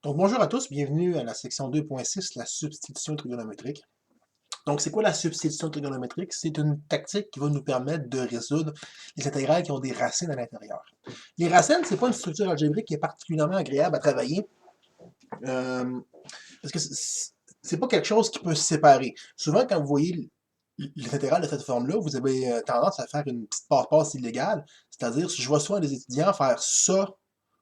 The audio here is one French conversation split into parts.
Donc, bonjour à tous, bienvenue à la section 2.6, la substitution trigonométrique. Donc, c'est quoi la substitution trigonométrique? C'est une tactique qui va nous permettre de résoudre les intégrales qui ont des racines à l'intérieur. Les racines, c'est pas une structure algébrique qui est particulièrement agréable à travailler, euh, parce que c'est pas quelque chose qui peut se séparer. Souvent, quand vous voyez les intégrales de cette forme-là, vous avez tendance à faire une petite passe-passe illégale, c'est-à-dire, si je vois souvent des étudiants faire ça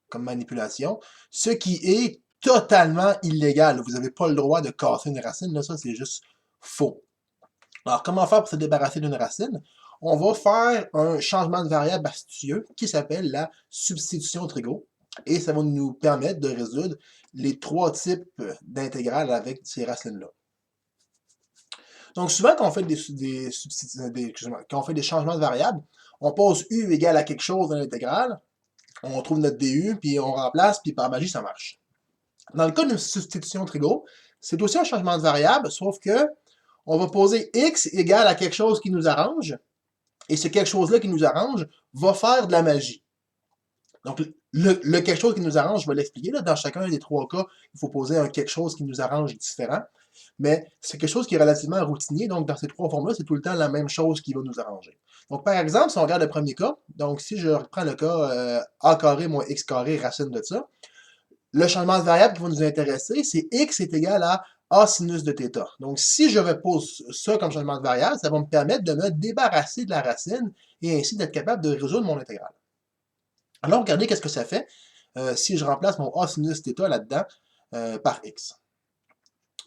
comme manipulation, ce qui est totalement illégal. Vous n'avez pas le droit de casser une racine, là, ça c'est juste faux. Alors, comment faire pour se débarrasser d'une racine? On va faire un changement de variable astucieux qui s'appelle la substitution trigo, et ça va nous permettre de résoudre les trois types d'intégrales avec ces racines-là. Donc, souvent, quand on fait quand on fait des changements de variables, on pose u égale à quelque chose dans l'intégrale, on trouve notre du, puis on remplace, puis par magie, ça marche. Dans le cas d'une substitution trigo, c'est aussi un changement de variable, sauf que on va poser x égale à quelque chose qui nous arrange, et ce quelque chose-là qui nous arrange va faire de la magie. Donc, le quelque chose qui nous arrange, je vais l'expliquer. Dans chacun des trois cas, il faut poser un quelque chose qui nous arrange différent, mais c'est quelque chose qui est relativement routinier, donc dans ces trois formes-là, c'est tout le temps la même chose qui va nous arranger. Donc, par exemple, si on regarde le premier cas, donc si je reprends le cas a carré moins x carré racine de ça, le changement de variable qui va nous intéresser, c'est x est égal à a sinus de θ. Donc, si je vais poser ça comme changement de variable, ça va me permettre de me débarrasser de la racine et ainsi d'être capable de résoudre mon intégrale. Alors, regardez qu'est-ce que ça fait si je remplace mon a sinus θ là-dedans par x.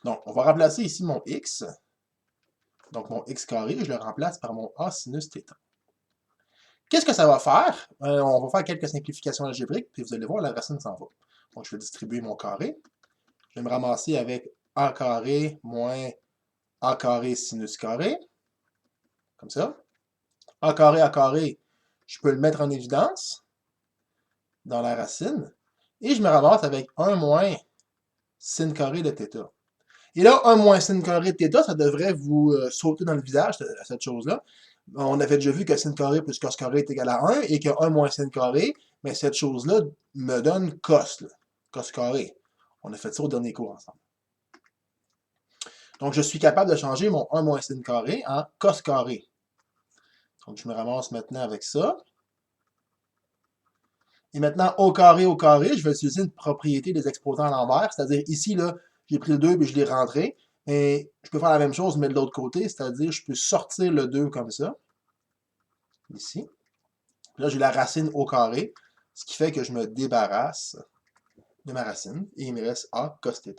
Donc, on va remplacer ici mon x, donc mon x carré, je le remplace par mon a sinus θ. Qu'est-ce que ça va faire? On va faire quelques simplifications algébriques, puis vous allez voir, la racine s'en va. Donc, je vais distribuer mon carré. Je vais me ramasser avec a carré moins a carré sinus carré, comme ça. A carré, je peux le mettre en évidence dans la racine, et je me ramasse avec 1 moins sin carré de θ. Et là, 1 moins sin carré de θ, ça devrait vous sauter dans le visage, cette chose-là. On avait déjà vu que sin carré plus cos carré est égal à 1, et que 1 moins sin carré, mais cette chose-là me donne cos, là, cos carré. On a fait ça au dernier cours ensemble. Donc, je suis capable de changer mon 1 moins sin carré en cos carré. Donc, je me ramasse maintenant avec ça. Et maintenant, au carré, je vais utiliser une propriété des exposants à l'envers. C'est-à-dire, ici, là, j'ai pris le 2 et je l'ai rentré. Et je peux faire la même chose, mais de l'autre côté. C'est-à-dire, je peux sortir le 2 comme ça. Ici. Là, j'ai la racine au carré. Ce qui fait que je me débarrasse de ma racine. Et il me reste a cos θ.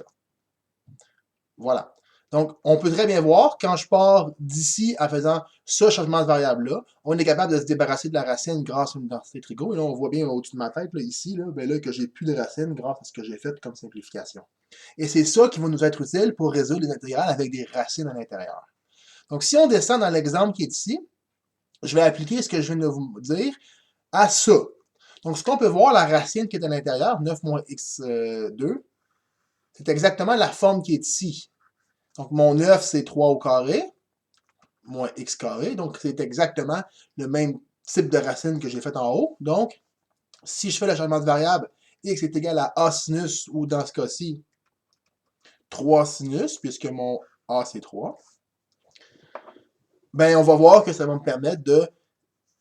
Voilà. Donc, on peut très bien voir, quand je pars d'ici en faisant ce changement de variable-là, on est capable de se débarrasser de la racine grâce à une densité trigo. Et là, on voit bien au-dessus de ma tête, là, ici, là, ben là, que j'ai plus de racine grâce à ce que j'ai fait comme simplification. Et c'est ça qui va nous être utile pour résoudre les intégrales avec des racines à l'intérieur. Donc, si on descend dans l'exemple qui est ici, je vais appliquer ce que je viens de vous dire à ça. Donc, ce qu'on peut voir, la racine qui est à l'intérieur, 9 moins x2, c'est exactement la forme qui est ici. Donc, mon 9, c'est 3 au carré, moins x carré. Donc, c'est exactement le même type de racine que j'ai fait en haut. Donc, si je fais le changement de variable, x est égal à a sinus, ou dans ce cas-ci, 3 sinus, puisque mon a, c'est 3, ben, on va voir que ça va me permettre de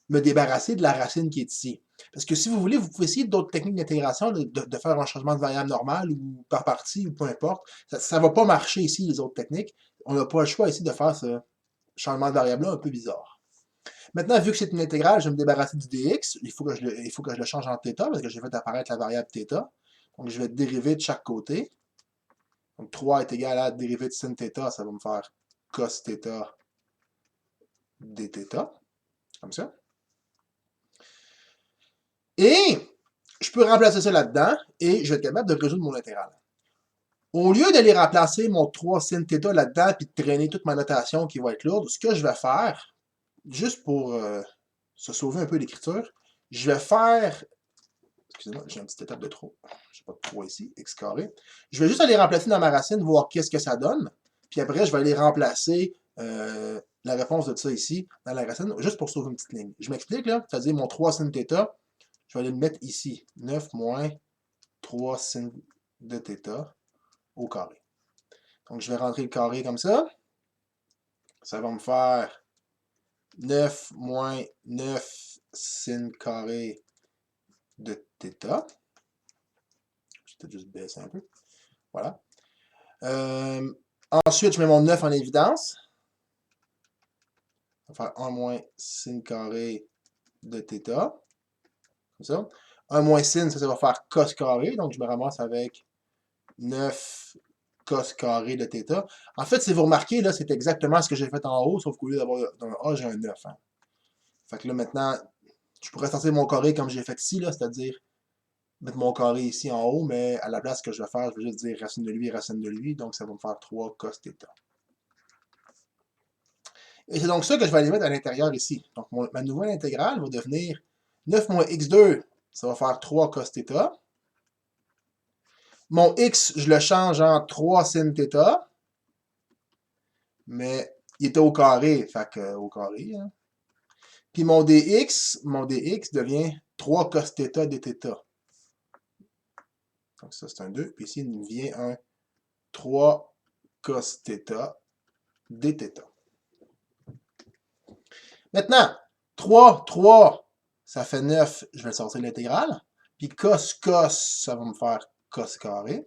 me débarrasser de la racine qui est ici. Parce que si vous voulez, vous pouvez essayer d'autres techniques d'intégration, de faire un changement de variable normal ou par partie, ou peu importe. Ça ne va pas marcher ici, les autres techniques. On n'a pas le choix ici de faire ce changement de variable-là un peu bizarre. Maintenant, vu que c'est une intégrale, je vais me débarrasser du dx. Il faut que je le change en θ, parce que j'ai fait apparaître la variable θ. Donc, je vais dériver de chaque côté. Donc, 3 est égal à dérivée de sin θ, ça va me faire cos θ dθ, comme ça. Et je peux remplacer ça là-dedans, et je vais être capable de résoudre mon intégrale. Au lieu d'aller remplacer mon 3 sin θ là-dedans, puis de traîner toute ma notation qui va être lourde, ce que je vais faire, juste pour se sauver un peu l'écriture, je vais faire, excusez-moi, j'ai une petite étape de trop, j'ai pas de 3 ici, x carré, je vais juste aller remplacer dans ma racine, voir qu'est-ce que ça donne, puis après, je vais aller remplacer la réponse de ça ici, dans la racine, juste pour sauver une petite ligne. Je m'explique, là, c'est-à-dire mon 3 sin θ, je vais aller le mettre ici, 9 moins 3 sin de θ au carré. Donc, je vais rentrer le carré comme ça. Ça va me faire 9 moins 9 sin carré de θ. Je vais peut-être juste baisser un peu. Voilà. Ensuite, je mets mon 9 en évidence. Ça va faire 1 moins sin carré de θ. Comme ça. 1 moins sin, ça va faire cos carré. Donc, je me ramasse avec 9 cos carré de θ. En fait, si vous remarquez, là, c'est exactement ce que j'ai fait en haut, sauf qu'au lieu d'avoir un A, j'ai un 9. Hein. Fait que là, maintenant, je pourrais sortir mon carré comme j'ai fait ici, là, c'est-à-dire mettre mon carré ici en haut, mais à la place, ce que je vais faire, je vais juste dire racine de lui et racine de lui, donc ça va me faire 3 cos θ. Et c'est donc ça que je vais aller mettre à l'intérieur ici. Donc, ma nouvelle intégrale va devenir 9 moins x2, ça va faire 3 cos θ. Mon x, je le change en 3 sin θ, mais il était au carré, fait que au carré. Hein. Puis mon dx devient 3 cos θ dθ. Donc ça, c'est un 2. Puis ici, il nous vient un 3 cos θ dθ. Maintenant, 3, ça fait 9. Je vais sortir l'intégrale. Puis cos, ça va me faire cos carré.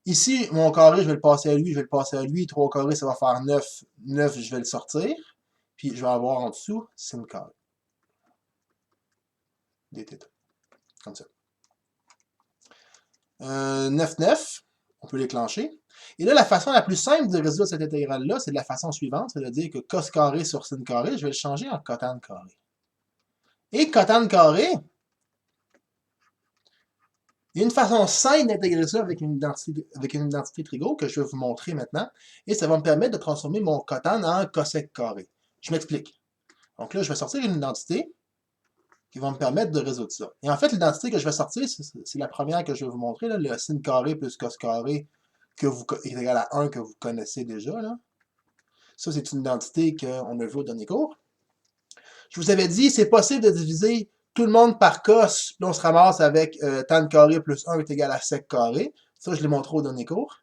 Ici, mon carré, je vais le passer à lui, 3 carré, ça va faire 9. 9, je vais le sortir. Puis je vais avoir en dessous sin carré dθ. Comme ça. 9, 9. On peut l'éclencher. Et là, la façon la plus simple de résoudre cette intégrale-là, c'est de la façon suivante, c'est-à-dire que cos carré sur sin carré, je vais le changer en cotan carré. Et cotan carré, il y a une façon simple d'intégrer ça avec une identité trigo que je vais vous montrer maintenant. Et ça va me permettre de transformer mon cotan en cosec carré. Je m'explique. Donc là, je vais sortir une identité qui va me permettre de résoudre ça. Et en fait, l'identité que je vais sortir, c'est la première que je vais vous montrer, là, le sin carré plus cos carré est égal à 1 que vous connaissez déjà. Là. Ça, c'est une identité qu'on a vue au dernier cours. Je vous avais dit, c'est possible de diviser tout le monde par cos, puis on se ramasse avec tan carré plus 1 est égal à sec carré. Ça, je l'ai montré au dernier cours.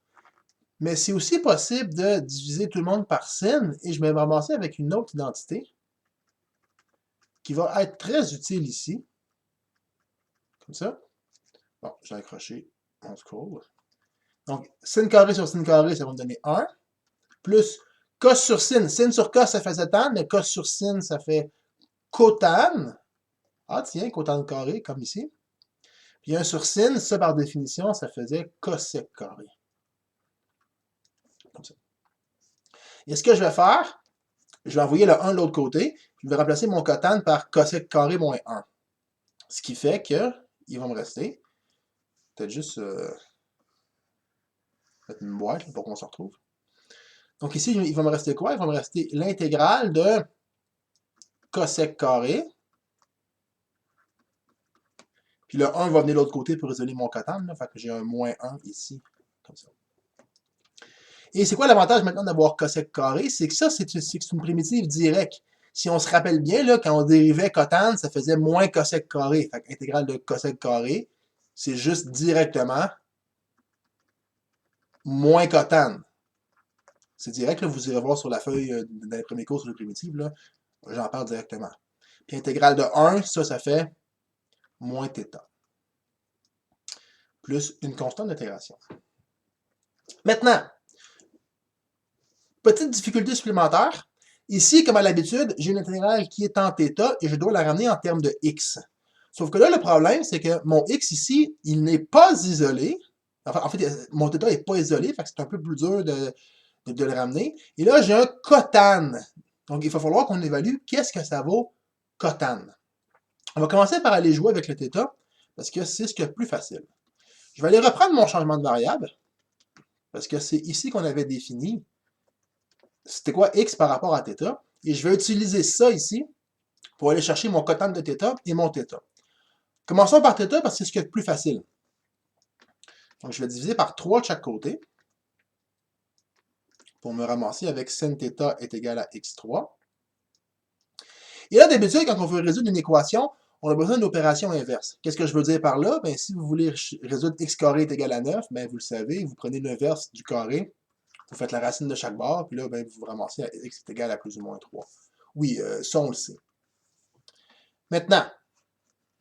Mais c'est aussi possible de diviser tout le monde par sin, et je vais me ramasser avec une autre identité qui va être très utile ici. Comme ça. Bon, j'ai accroché mon scroll. Donc, sin carré sur sin carré, ça va me donner 1. Plus cos sur sin. Sin sur cos, ça faisait tan, mais cos sur sin, ça fait cotan. Ah, tiens, cotan carré, comme ici. Puis 1 sur sin, ça, par définition, ça faisait cosec carré. Comme ça. Et ce que je vais faire, je vais envoyer le 1 de l'autre côté. Je vais remplacer mon cotan par cosec carré moins 1. Ce qui fait que il va me rester. Peut-être juste mettre une boîte pour qu'on se retrouve. Donc ici, il va me rester quoi? Il va me rester l'intégrale de cosec carré. Puis le 1 va venir de l'autre côté pour isoler mon cotan. Là, fait que j'ai un moins 1 ici, comme ça. Et c'est quoi l'avantage maintenant d'avoir cosec carré? C'est que ça, c'est une primitive directe. Si on se rappelle bien, là, quand on dérivait cotan, ça faisait moins cosec carré. Fait qu'intégrale de cosec carré, c'est juste directement moins cotan. C'est direct, là, vous irez voir sur la feuille dans les premiers cours sur les primitives, j'en parle directement. Puis intégrale de 1, ça fait moins θ. Plus une constante d'intégration. Maintenant, petite difficulté supplémentaire. Ici, comme à l'habitude, j'ai une intégrale qui est en θ et je dois la ramener en termes de x. Sauf que là, le problème, c'est que mon x ici, il n'est pas isolé. Enfin, en fait, mon θ n'est pas isolé, fait que c'est un peu plus dur de le ramener. Et là, j'ai un cotan. Donc, il va falloir qu'on évalue qu'est-ce que ça vaut cotan. On va commencer par aller jouer avec le θ, parce que c'est ce qui est le plus facile. Je vais aller reprendre mon changement de variable, parce que c'est ici qu'on avait défini c'était quoi x par rapport à θ, et je vais utiliser ça ici pour aller chercher mon cotan de θ et mon θ. Commençons par θ, parce que c'est ce qui est le plus facile. Donc, je vais diviser par 3 de chaque côté, pour me ramasser avec sin θ est égal à x3. Et là, d'habitude, quand on veut résoudre une équation, on a besoin d'une opération inverse. Qu'est-ce que je veux dire par là? Ben, si vous voulez résoudre x carré est égal à 9, ben, vous le savez, vous prenez l'inverse du carré, vous faites la racine de chaque barre, puis là, ben, vous vous ramassez à x est égal à plus ou moins 3. Oui, ça, on le sait. Maintenant,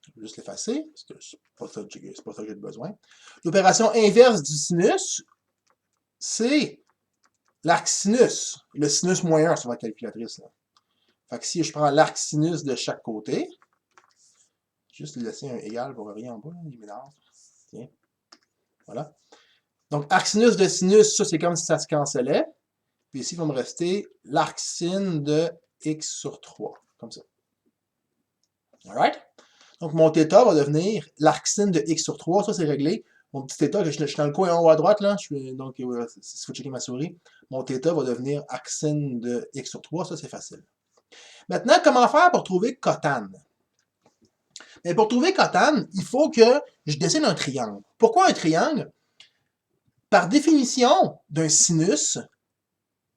je vais juste l'effacer, parce que c'est pas ça que j'ai besoin. L'opération inverse du sinus, c'est l'arc sinus, le sinus moins 1 sur ma calculatrice. Là. Fait que si je prends l'arc sinus de chaque côté, juste laisser un égal pour rien en bas, il m'énerve. Tiens. Voilà. Donc, arc sinus de sinus, ça c'est comme si ça se cancellait. Puis ici, il va me rester l'arc sin de x sur 3, comme ça. Alright? Donc, mon θ va devenir l'arc sin de x sur 3, ça c'est réglé. Mon petit θ, je suis dans le coin en haut à droite, là, donc, si vous checkez ma souris, mon θ va devenir arc sin de x sur 3, ça c'est facile. Maintenant, comment faire pour trouver cotane? Mais pour trouver cotane, il faut que je dessine un triangle. Pourquoi un triangle? Par définition d'un sinus,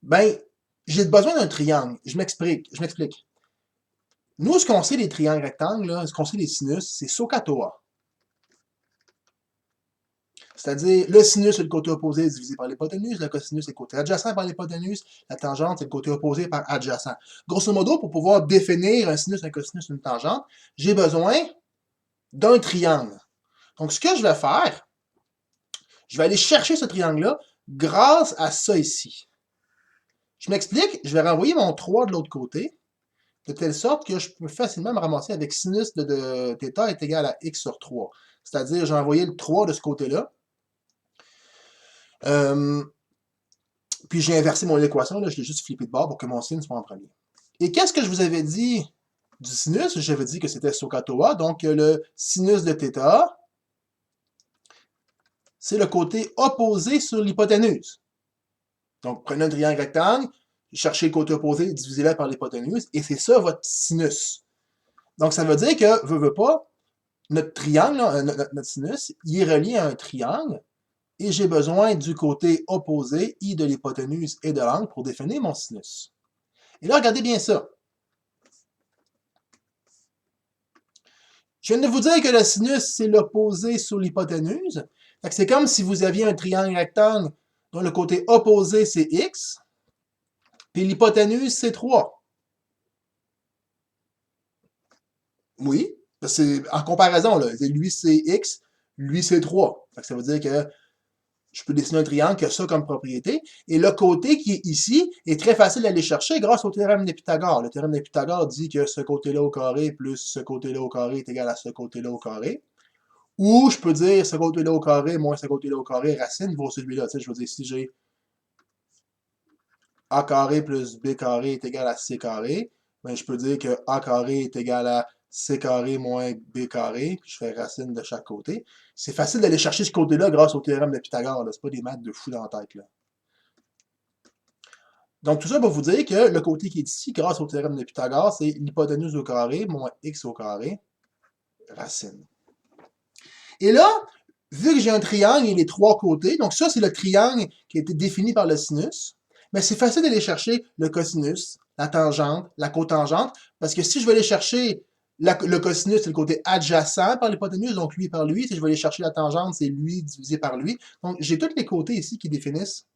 ben, j'ai besoin d'un triangle. Je m'explique. Nous, ce qu'on sait des triangles rectangles, là, ce qu'on sait des sinus, c'est SOHCAHTOA. C'est-à-dire, le sinus, c'est le côté opposé divisé par l'hypoténuse, le cosinus, c'est le côté adjacent par l'hypoténuse, la tangente, c'est le côté opposé par adjacent. Grosso modo, pour pouvoir définir un sinus, un cosinus, une tangente, j'ai besoin d'un triangle. Donc, ce que je vais faire, je vais aller chercher ce triangle-là grâce à ça ici. Je m'explique, je vais renvoyer mon 3 de l'autre côté, de telle sorte que je peux facilement me ramasser avec sinus de θ est égal à x sur 3. C'est-à-dire, j'ai envoyé le 3 de ce côté-là. Puis j'ai inversé mon équation, là, je l'ai juste flippé de bord pour que mon sin soit en premier. Et qu'est-ce que je vous avais dit du sinus? J'avais dit que c'était SOHCAHTOA, donc le sinus de θ, c'est le côté opposé sur l'hypoténuse. Donc, prenez un triangle rectangle, cherchez le côté opposé, divisez-le par l'hypoténuse, et c'est ça votre sinus. Donc, ça veut dire que, veut pas, notre triangle, là, notre sinus, il est relié à un triangle, et j'ai besoin du côté opposé, I de l'hypoténuse et de l'angle, pour définir mon sinus. Et là, regardez bien ça. Je viens de vous dire que le sinus, c'est l'opposé sur l'hypoténuse. C'est comme si vous aviez un triangle rectangle dont le côté opposé, c'est x, puis l'hypoténuse, c'est 3. Oui, c'est en comparaison, là. Lui, c'est x, lui, c'est 3. Ça veut dire que je peux dessiner un triangle qui a ça comme propriété. Et le côté qui est ici est très facile d'aller chercher grâce au théorème de Pythagore. Le théorème de Pythagore dit que ce côté-là au carré plus ce côté-là au carré est égal à ce côté-là au carré. Ou je peux dire ce côté-là au carré moins ce côté-là au carré, racine vaut celui-là. Je veux dire, si j'ai a carré plus b carré est égal à c carré, ben je peux dire que a carré est égal à c carré moins b carré, puis je fais racine de chaque côté. C'est facile d'aller chercher ce côté-là grâce au théorème de Pythagore. C'est pas des maths de fou dans la tête. Là. Donc tout ça pour vous dire que le côté qui est ici, grâce au théorème de Pythagore, c'est l'hypoténuse au carré moins x au carré, racine. Et là, vu que j'ai un triangle et les trois côtés, donc ça c'est le triangle qui a été défini par le sinus, mais c'est facile d'aller chercher le cosinus, la tangente, la cotangente, parce que si je vais aller chercher le cosinus, c'est le côté adjacent par l'hypoténuse, donc lui par lui. Si je vais aller chercher la tangente, c'est lui divisé par lui. Donc j'ai tous les côtés ici qui définissent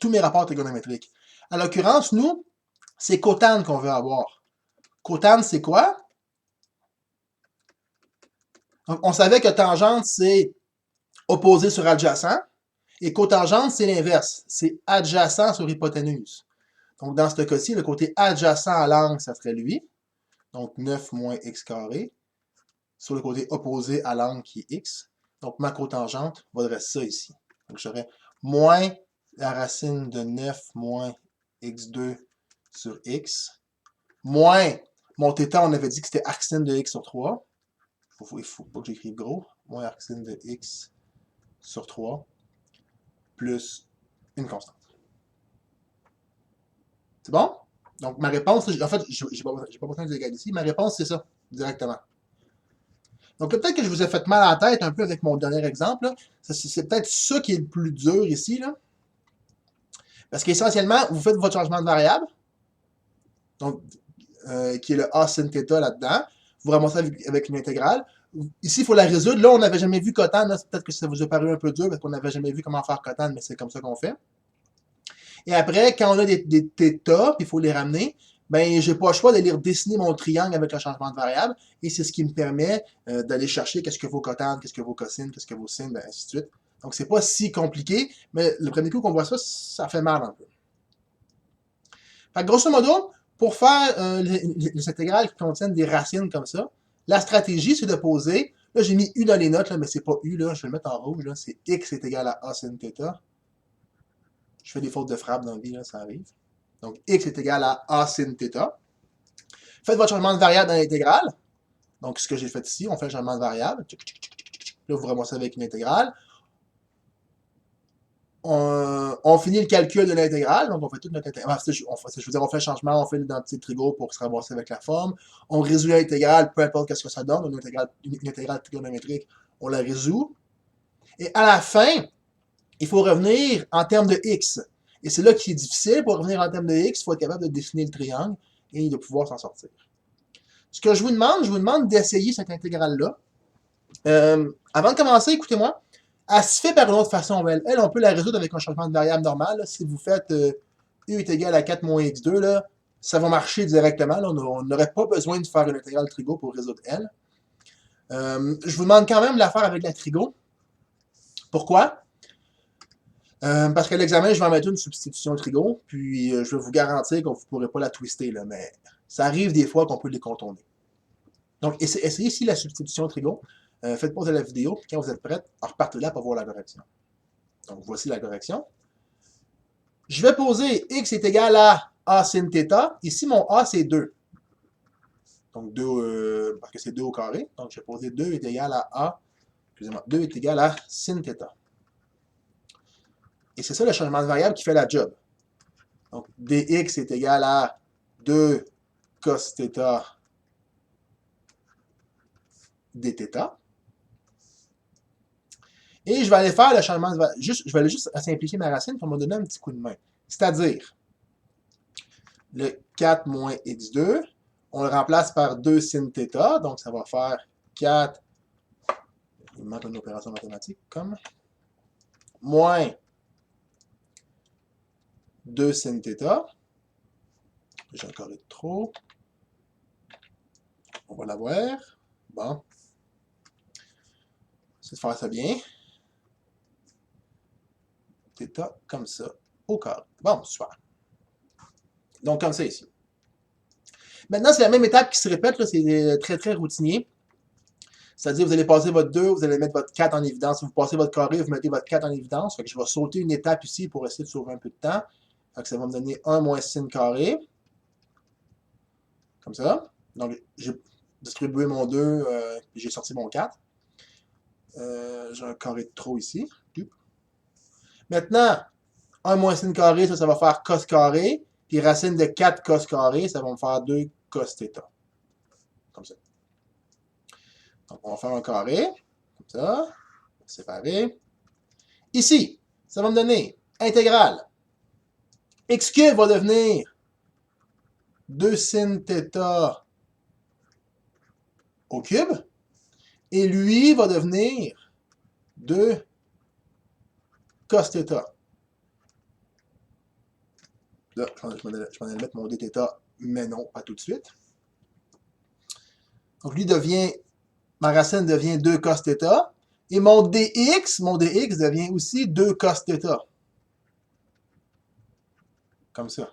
tous mes rapports trigonométriques. En l'occurrence, nous, c'est cotane qu'on veut avoir. Cotane, c'est quoi? Donc, on savait que tangente, c'est opposé sur adjacent. Et cotangente, c'est l'inverse. C'est adjacent sur hypoténuse. Donc, dans ce cas-ci, le côté adjacent à l'angle, ça serait lui. Donc, 9 moins x carré. Sur le côté opposé à l'angle qui est x. Donc, ma cotangente vaudrait ça ici. Donc, j'aurais moins la racine de 9 moins x2 sur x. Moins mon θ, on avait dit que c'était arc-sin de x sur 3. Il faut pas que j'écrive gros. Moins arc-sin de x sur 3 plus une constante. C'est bon? Donc, ma réponse, en fait, je n'ai pas besoin de l'égal ici. Ma réponse, c'est ça, directement. Donc, peut-être que je vous ai fait mal à la tête un peu avec mon dernier exemple. C'est peut-être ça qui est le plus dur ici. Là. Parce qu'essentiellement, vous faites votre changement de variable, donc, qui est le A sin θ là-dedans. vous ramassez avec une intégrale. Ici, il faut la résoudre. Là, on n'avait jamais vu Cotane. Peut-être que ça vous a paru un peu dur parce qu'on n'avait jamais vu comment faire Cotane, mais c'est comme ça qu'on fait. Et après, quand on a des θ, puis il faut les ramener, ben, j'ai pas le choix d'aller redessiner mon triangle avec le changement de variable. Et c'est ce qui me permet d'aller chercher qu'est-ce que vaut cotane, qu'est-ce que vaut cosine, qu'est-ce que vaut sine, ben, ainsi de suite. Donc, c'est pas si compliqué, mais le premier coup qu'on voit ça, ça fait mal un peu. Fait que, grosso modo, pour faire les intégrales qui contiennent des racines comme ça, la stratégie, c'est de poser, là, j'ai mis U dans les notes, là, mais c'est pas U, là, je vais le mettre en rouge, là, c'est X est égal à A sin θ. Je fais des fautes de frappe dans la vie, là, ça arrive. Donc, X est égal à A sin θ. Faites votre changement de variable dans l'intégrale. Donc, ce que j'ai fait ici, on fait le changement de variable. Là, vous ramassez avec une intégrale. On finit le calcul de l'intégrale. Donc, on fait toute notre intégrale. Je veux dire, on fait le changement, on fait l'identité de Trigo pour se ramasser avec la forme. On résout l'intégrale, peu importe ce que ça donne. Une intégrale trigonométrique, on la résout. Et à la fin, il faut revenir en termes de X. Et c'est là qui est difficile. Pour revenir en termes de X, il faut être capable de dessiner le triangle et de pouvoir s'en sortir. Ce que je vous demande d'essayer cette intégrale-là. Avant de commencer, écoutez-moi, elle se fait par une autre façon. Elle, on peut la résoudre avec un changement de variable normal. Là. Si vous faites U est égal à 4 moins X2, là, ça va marcher directement. Là. On n'aurait pas besoin de faire une intégrale trigo pour résoudre L. Je vous demande quand même de la faire avec la trigo. Pourquoi? Parce que l'examen, je vais en mettre une substitution trigo, puis je vais vous garantir qu'on ne pourrez pas la twister, là, mais ça arrive des fois qu'on peut les contourner. Donc, essayez ici la substitution trigo. Faites pause à la vidéo, puis quand vous êtes prête, repartez là pour voir la correction. Donc, voici la correction. Je vais poser x est égal à A sin θ. Ici, mon A, c'est 2. Donc, 2, parce que c'est 2 au carré. Donc, je vais poser 2 est égal à A. Excusez-moi, 2 est égal à sin θ. Et c'est ça le changement de variable qui fait la job. Donc, dx est égal à 2 cos θ dθ. Et je vais aller faire le changement de variable. Je vais aller juste simplifier ma racine pour me donner un petit coup de main. C'est-à-dire, le 4 moins x2, on le remplace par 2 sin θ. Donc, ça va faire 4, il me manque une opération mathématique, comme, moins 2 sin θ. J'ai encore de trop. On va l'avoir. Bon. C'est de faire ça bien. Θ comme ça, au carré. Bon, super. Donc, comme ça ici. Maintenant, c'est la même étape qui se répète. C'est très, très routinier. C'est-à-dire, vous allez passer votre 2, vous allez mettre votre 4 en évidence. Si vous passez votre carré, vous mettez votre 4 en évidence. Fait que je vais sauter une étape ici pour essayer de sauver un peu de temps. Fait que ça va me donner 1 moins sin carré. Comme ça. Donc, j'ai distribué mon 2, puis j'ai sorti mon 4. J'ai un carré de trop ici. Maintenant, 1 moins sin carré, ça va faire cos carré. Puis racine de 4 cos carré, ça va me faire 2 cos θ. Comme ça. Donc, on va faire un carré. Comme ça. Séparé. Ici, ça va me donner intégrale. X cube va devenir 2 sin θ au cube. Et lui va devenir 2 cos θ. Là, je m'en allais mettre mon dθ, mais non, pas tout de suite. Donc, lui devient, ma racine devient 2 cos θ. Et mon dx devient aussi 2 cos θ. Comme ça.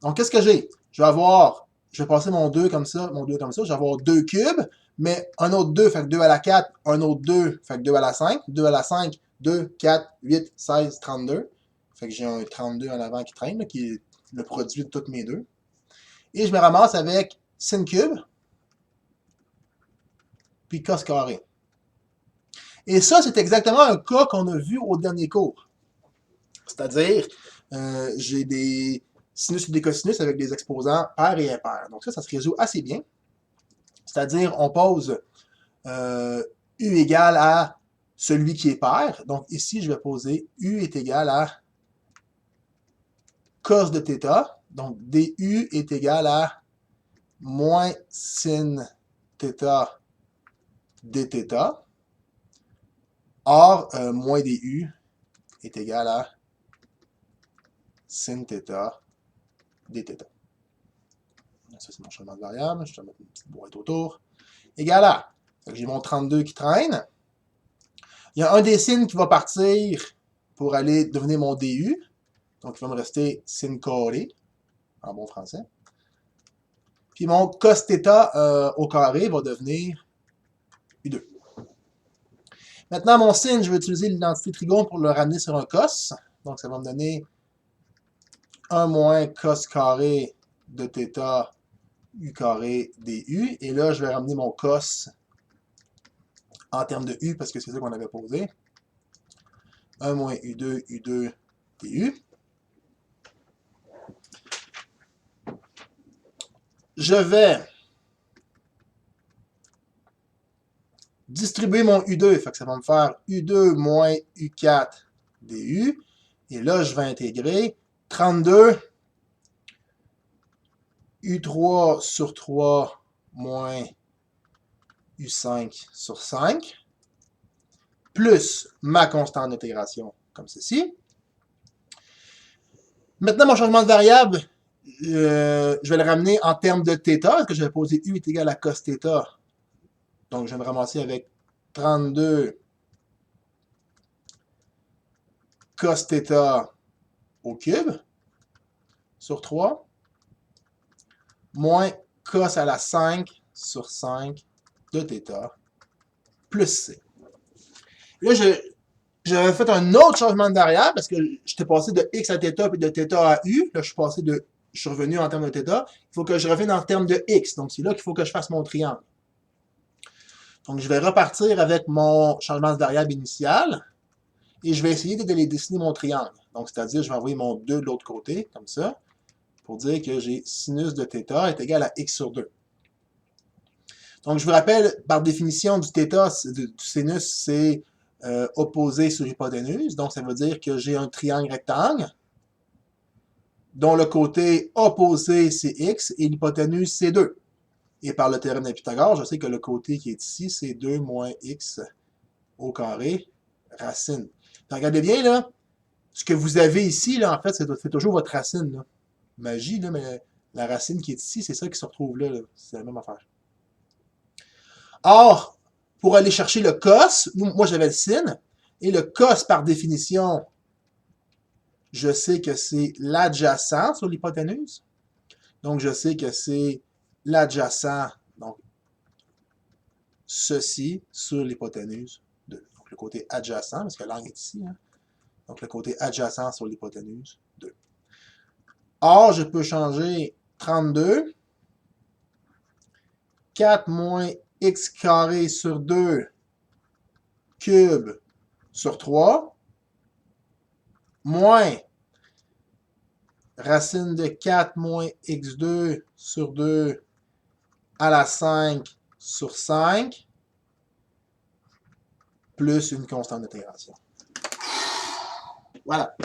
Donc, qu'est-ce que j'ai? Je vais passer mon 2 comme ça, je vais avoir 2 cubes, mais un autre 2, fait que 2 à la 4, un autre 2, fait que 2 à la 5, 2 à la 5, 2, 4, 8, 16, 32. Fait que j'ai un 32 en avant qui traîne, là, qui est le produit de toutes mes 2. Et je me ramasse avec sin cube, puis cos carré. Et ça, c'est exactement un cas qu'on a vu au dernier cours. C'est-à-dire, j'ai des sinus et des cosinus avec des exposants pairs et impairs. Donc ça se résout assez bien. C'est-à-dire, on pose U égale à celui qui est pair. Donc ici, je vais poser U est égal à cos de θ. Donc du est égal à moins sin θ dθ. Or, moins du est égal à sin θ dθ. Ça, c'est mon changement de variable. Je vais mettre une petite boîte autour. Égal à. J'ai mon 32 qui traîne. Il y a un des sines qui va partir pour aller devenir mon du. Donc, il va me rester sin carré, en bon français. Puis mon cos θ au carré va devenir U2. Maintenant, mon sin, je vais utiliser l'identité trigone pour le ramener sur un cos. Donc, ça va me donner 1 moins cos carré de θ U carré du. Et là, je vais ramener mon cos en termes de U parce que c'est ça qu'on avait posé. 1 moins U2, U2, du. Je vais distribuer mon U2, fait que ça va me faire U2 moins U4 du. Et là, je vais intégrer 32 U3 sur 3 moins U5 sur 5, plus ma constante d'intégration, comme ceci. Maintenant, mon changement de variable, je vais le ramener en termes de θ, parce que je vais poser U est égal à cos θ. Donc, je vais me ramasser avec 32 cos θ au cube sur 3, moins cos à la 5 sur 5 de θ, plus C. Là, j'avais fait un autre changement de variable parce que j'étais passé de x à θ et de θ à u. Là, je suis revenu en termes de θ. Il faut que je revienne en termes de x. Donc, c'est là qu'il faut que je fasse mon triangle. Donc, je vais repartir avec mon changement de variable initial et je vais essayer d'aller dessiner mon triangle. Donc, c'est-à-dire, je vais envoyer mon 2 de l'autre côté, comme ça, pour dire que j'ai sinus de θ est égal à x sur 2. Donc, je vous rappelle, par définition, du θ, du sinus, c'est opposé sur l'hypoténuse. Donc, ça veut dire que j'ai un triangle rectangle dont le côté opposé, c'est x, et l'hypoténuse, c'est 2. Et par le théorème de Pythagore, je sais que le côté qui est ici, c'est 2 moins x au carré, racine. Donc, regardez bien, là, ce que vous avez ici, là, en fait, c'est toujours votre racine. Là. Magie, là, mais la racine qui est ici, c'est ça qui se retrouve là. C'est la même affaire. Or, pour aller chercher le cos, moi j'avais le sin, et le cos par définition, je sais que c'est l'adjacent sur l'hypoténuse. Donc je sais que c'est l'adjacent, donc ceci sur l'hypoténuse 2. Donc le côté adjacent, parce que l'angle est ici, hein. Donc le côté adjacent sur l'hypoténuse 2. Or, je peux changer 32, 4 moins x carré sur 2 cube sur 3, moins racine de 4 moins x2 sur 2 à la 5 sur 5, plus une constante d'intégration. Voilà.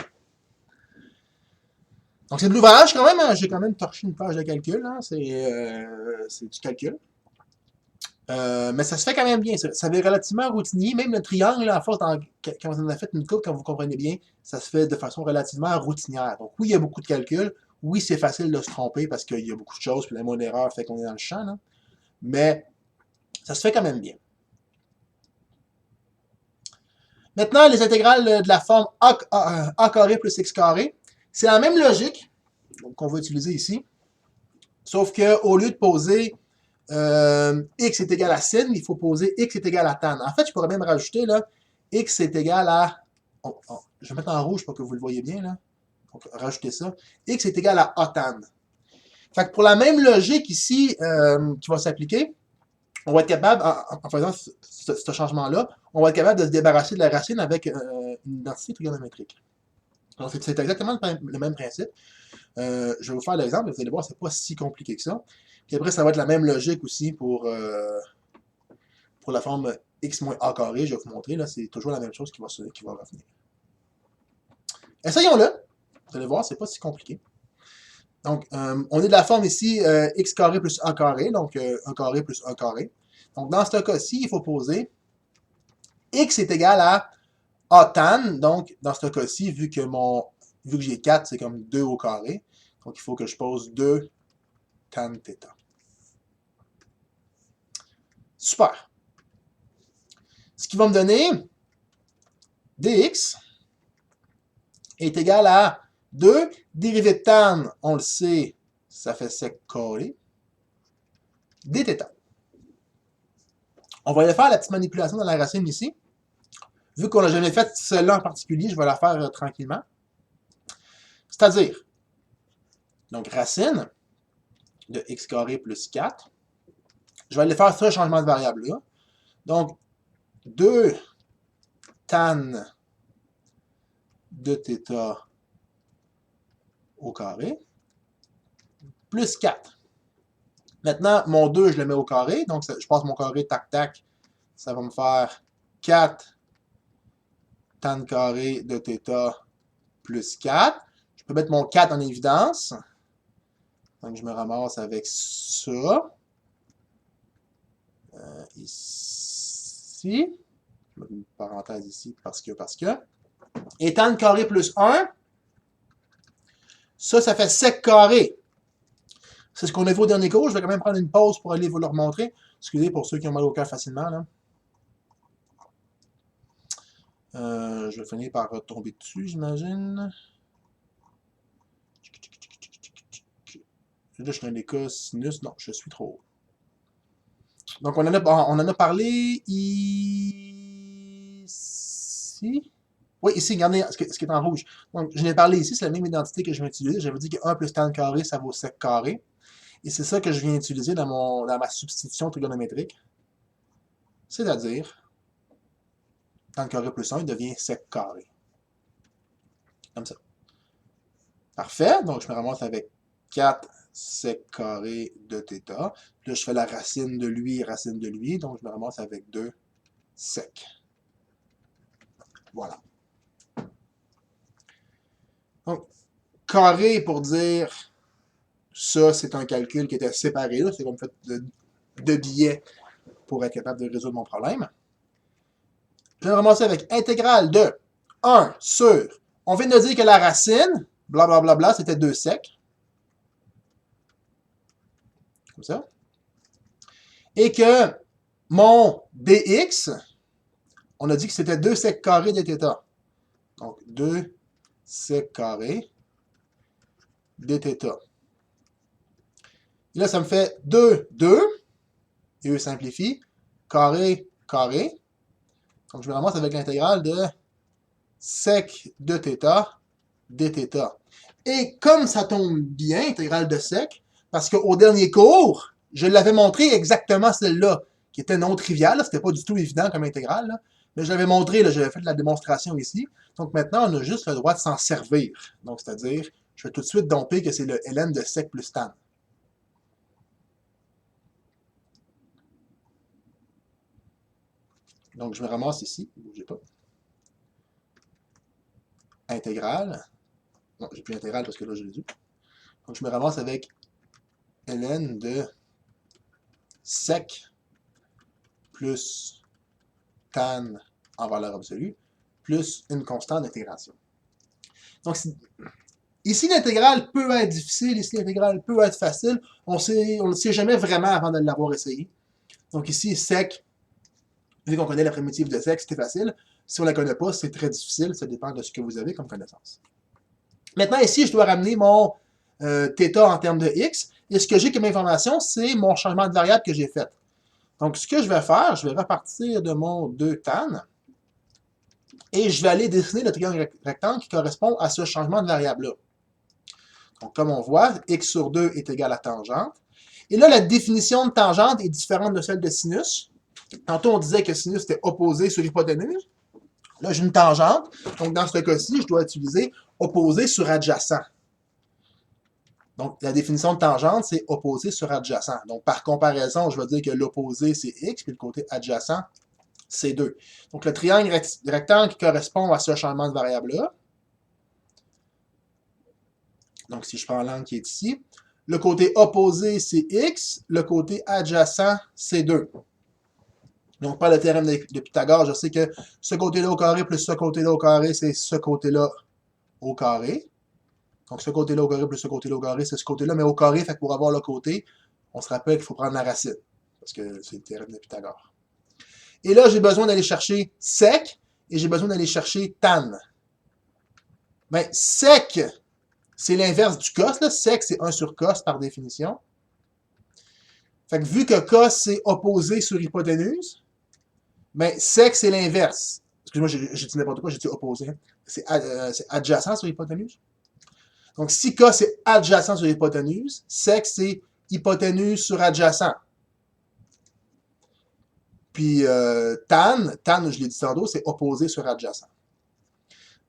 Donc c'est de l'ouvrage quand même, hein. J'ai quand même torché une page de calcul, hein. C'est du calcul. Mais ça se fait quand même bien. Ça fait relativement routinier. Même le triangle, là, à force, quand on en a fait une coupe, quand vous comprenez bien, ça se fait de façon relativement routinière. Donc oui, il y a beaucoup de calculs. Oui, c'est facile de se tromper parce qu'il y a beaucoup de choses, puis la moindre erreur fait qu'on est dans le champ. Là. Mais ça se fait quand même bien. Maintenant, les intégrales de la forme a carré plus x carré. C'est la même logique qu'on va utiliser ici. Sauf qu'au lieu de poser x est égal à sin, il faut poser x est égal à tan. En fait, je pourrais même rajouter là, x est égal à... je vais mettre en rouge pour que vous le voyez bien. Là. Donc, rajouter ça. X est égal à a tan. Fait que pour la même logique ici qui va s'appliquer, on va être capable, en faisant ce changement-là, on va être capable de se débarrasser de la racine avec une identité trigonométrique. Donc, c'est exactement le même principe. Je vais vous faire l'exemple, vous allez voir, c'est pas si compliqué que ça. Puis après, ça va être la même logique aussi pour la forme x moins a carré, je vais vous montrer, là, c'est toujours la même chose qui va revenir. Essayons-le. Vous allez voir, c'est pas si compliqué. Donc, on est de la forme ici x carré plus a carré, donc 1 carré plus 1 carré. Donc, dans ce cas-ci, il faut poser x est égal à a tan. Donc, dans ce cas-ci, vu que j'ai 4, c'est comme 2 au carré. Donc, il faut que je pose 2 tan θ. Super. Ce qui va me donner dx est égal à 2 dérivée de tan, on le sait, ça fait sec carré, dθ. On va aller faire la petite manipulation dans la racine ici. Vu qu'on n'a jamais fait celle-là en particulier, je vais la faire tranquillement. C'est-à-dire, donc racine de x carré plus 4. Je vais aller faire ce changement de variable-là. Donc, 2 tan de θ au carré plus 4. Maintenant, mon 2, je le mets au carré. Donc, je passe mon carré tac-tac. Ça va me faire 4 tan carré de θ plus 4. Je peux mettre mon 4 en évidence. Donc, je me ramasse avec ça. Ici. Je mets une parenthèse ici parce que. Et tan carré plus 1, ça fait sec carré. C'est ce qu'on a vu au dernier cours. Je vais quand même prendre une pause pour aller vous le remontrer. Excusez pour ceux qui ont mal au cœur facilement. Là. Je vais finir par retomber dessus, j'imagine. Là, je suis dans les cas sinus. Non, je suis trop haut. Donc, on en a parlé ici. Oui, ici, regardez ce qui est en rouge. Donc, je n'ai parlé ici, c'est la même identité que je vais utiliser. J'avais dit que 1 plus tan carré, ça vaut sec carré. Et c'est ça que je viens utiliser dans ma substitution trigonométrique. C'est-à-dire, tan carré plus 1 devient sec carré. Comme ça. Parfait. Donc, je me ramasse avec 4 sec carré de θ. Là, je fais la racine de lui et racine de lui. Donc, je me ramasse avec 2 sec. Voilà. Donc, carré pour dire ça, c'est un calcul qui était séparé. C'est comme fait de billets pour être capable de résoudre mon problème. Je vais me ramasser avec intégrale de 1 sur. On vient de dire que la racine, blablabla, c'était 2 sec. Comme ça. Et que mon dx, on a dit que c'était 2 sec carré de θ. Donc, 2 sec carré de θ. Et là, ça me fait 2, 2. Et eux simplifient. Carré, carré. Donc, je me ramasse avec l'intégrale de sec de θ dθ. Et comme ça tombe bien, intégrale de sec, parce qu'au dernier cours, je l'avais montré exactement celle-là, qui était non triviale, c'était pas du tout évident comme intégrale, là, mais je l'avais montré, j'avais fait de la démonstration ici. Donc maintenant, on a juste le droit de s'en servir. Donc, c'est-à-dire, je vais tout de suite domper que c'est le ln de sec plus tan. Donc, je me ramasse ici, ne bougez pas. Intégrale. Non, j'ai plus intégrale parce que là, je l'ai eu. Donc, je me ramasse avec ln de sec plus tan en valeur absolue, plus une constante d'intégration. Donc, ici, l'intégrale peut être difficile, ici, l'intégrale peut être facile. On ne le sait jamais vraiment avant de l'avoir essayé. Donc, ici, sec, vu qu'on connaît la primitive de sec, c'était facile. Si on ne la connaît pas, c'est très difficile. Ça dépend de ce que vous avez comme connaissance. Maintenant, ici, je dois ramener mon θ en termes de x. Et ce que j'ai comme information, c'est mon changement de variable que j'ai fait. Donc, ce que je vais faire, je vais repartir de mon 2 tan et je vais aller dessiner le triangle rectangle qui correspond à ce changement de variable-là. Donc, comme on voit, x sur 2 est égal à tangente. Et là, la définition de tangente est différente de celle de sinus. Tantôt, on disait que sinus était opposé sur hypoténuse. Là, j'ai une tangente. Donc, dans ce cas-ci, je dois utiliser opposé sur adjacent. Donc, la définition de tangente, c'est opposé sur adjacent. Donc, par comparaison, je vais dire que l'opposé, c'est x, puis le côté adjacent, c'est 2. Donc, le triangle rectangle qui correspond à ce changement de variable-là, Donc, si je prends l'angle qui est ici, le côté opposé, c'est x, le côté adjacent, c'est 2. Donc, par le théorème de Pythagore, je sais que ce côté-là au carré plus ce côté-là au carré, c'est ce côté-là au carré. Donc, ce côté-là au carré plus ce côté-là au carré, c'est ce côté-là, mais au carré, fait que pour avoir le côté, on se rappelle qu'il faut prendre la racine, parce que c'est le théorème de Pythagore. Et là, j'ai besoin d'aller chercher sec, et j'ai besoin d'aller chercher tan. Mais sec, c'est l'inverse du cos, là. Sec, c'est 1 sur cos par définition. Fait que vu que cos, c'est opposé sur hypoténuse, mais sec, c'est l'inverse. Excuse-moi, j'ai dit n'importe quoi, j'ai dit opposé. Hein. C'est adjacent sur hypoténuse. Donc, si cos, c'est adjacent sur hypoténuse, sec, c'est hypoténuse sur adjacent. Puis tan, je l'ai dit tantôt, c'est opposé sur adjacent.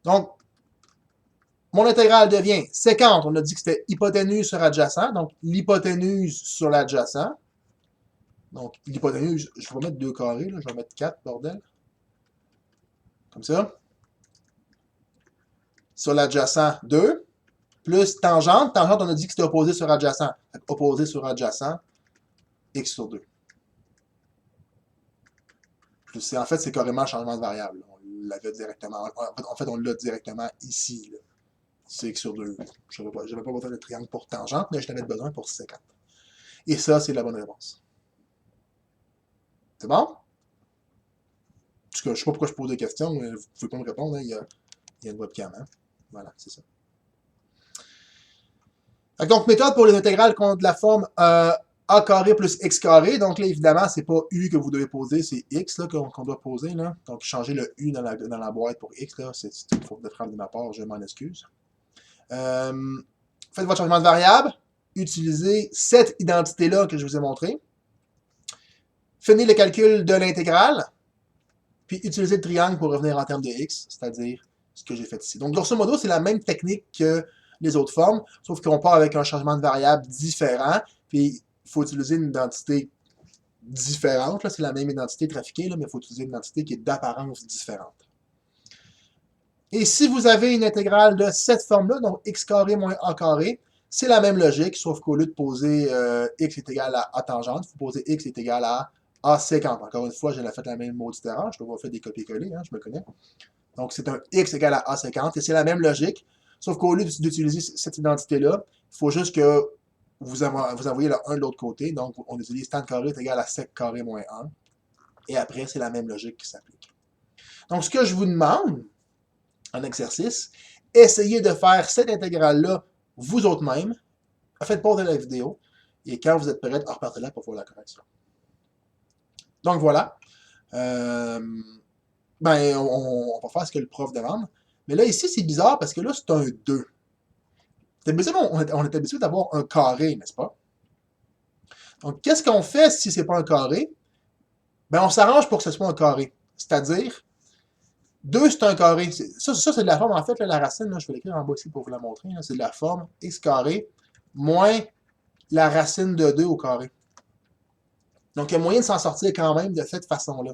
Donc, mon intégrale devient séquente. On a dit que c'était hypoténuse sur adjacent, donc l'hypoténuse sur l'adjacent. Donc, l'hypoténuse, je vais mettre 2 carrés, là, je vais mettre 4, bordel. Comme ça. Sur l'adjacent, 2. Plus tangente. Tangente, on a dit que c'était opposé sur adjacent. Opposé sur adjacent, x sur 2. Plus, en fait, c'est carrément un changement de variable. On l'avait directement. En fait, on l'a directement ici. Là. C'est x sur 2. Je n'avais pas besoin de triangle pour tangente, mais je l'avais besoin pour séquente. Et ça, c'est la bonne réponse. C'est bon? En tout cas, je ne sais pas pourquoi je pose des questions, mais vous ne pouvez pas me répondre. Hein. Il y a une webcam. Hein? Voilà, c'est ça. Donc, méthode pour les intégrales qui ont de la forme a carré plus x carré. Donc là, évidemment, c'est pas u que vous devez poser, c'est x qu'on doit poser. Là. Donc, changer le u dans la boîte pour x, c'est une faute de frappe de ma part, je m'en excuse. Faites votre changement de variable. Utilisez cette identité-là que je vous ai montrée. Finissez le calcul de l'intégrale. Puis utilisez le triangle pour revenir en termes de x, c'est-à-dire ce que j'ai fait ici. Donc, grosso modo, c'est la même technique que les autres formes, sauf qu'on part avec un changement de variable différent, puis il faut utiliser une identité différente. C'est la même identité trafiquée, là, mais il faut utiliser une identité qui est d'apparence différente. Et si vous avez une intégrale de cette forme-là, donc x carré moins a carré, c'est la même logique, sauf qu'au lieu de poser x est égal à a tangente, il faut poser x est égal à a séquente. Encore une fois, j'ai fait la même maudite erreur, je dois avoir fait des copier-coller, hein, je me connais. Donc, c'est un x égal à a séquente, et c'est la même logique, sauf qu'au lieu d'utiliser cette identité-là, il faut juste que vous envoyez le 1 de l'autre côté, donc on utilise tan carré est égal à sec carré moins 1, et après, c'est la même logique qui s'applique. Donc, ce que je vous demande, en exercice, essayez de faire cette intégrale-là vous autres-mêmes, faites pause de la vidéo, et quand vous êtes prêts, repartez là pour faire la correction. Donc voilà. Ben, on va faire ce que le prof demande. Mais là, ici, c'est bizarre parce que là, c'est un 2. On est habitué d'avoir un carré, n'est-ce pas? Donc, qu'est-ce qu'on fait si ce n'est pas un carré? Ben, on s'arrange pour que ce soit un carré. C'est-à-dire, 2, c'est un carré. Ça c'est de la forme, en fait, là, la racine, là, je vais l'écrire en bas ici pour vous la montrer. C'est de la forme x carré moins la racine de 2 au carré. Donc, il y a moyen de s'en sortir quand même de cette façon-là.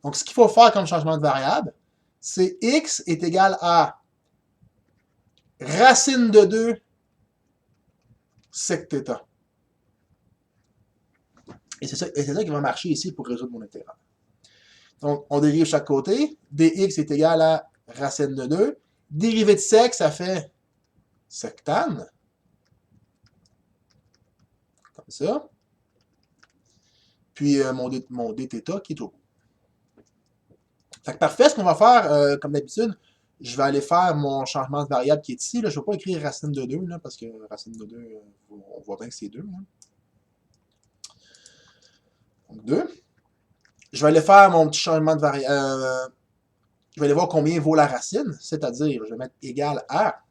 Donc, ce qu'il faut faire comme changement de variable, c'est x est égal à racine de 2 sec θ. Et c'est ça qui va marcher ici pour résoudre mon intégrale. Donc, on dérive chaque côté. dx est égal à racine de 2. Dérivée de sec, ça fait sec tan. Comme ça. Puis mon dθ qui est au bout. Fait que parfait, ce qu'on va faire, comme d'habitude, je vais aller faire mon changement de variable qui est ici. Là. Je ne vais pas écrire racine de 2, là, parce que racine de 2, on voit bien que c'est 2. Là. Donc 2. Je vais aller faire mon petit changement de variable. Je vais aller voir combien vaut la racine, c'est-à-dire, je vais mettre égal à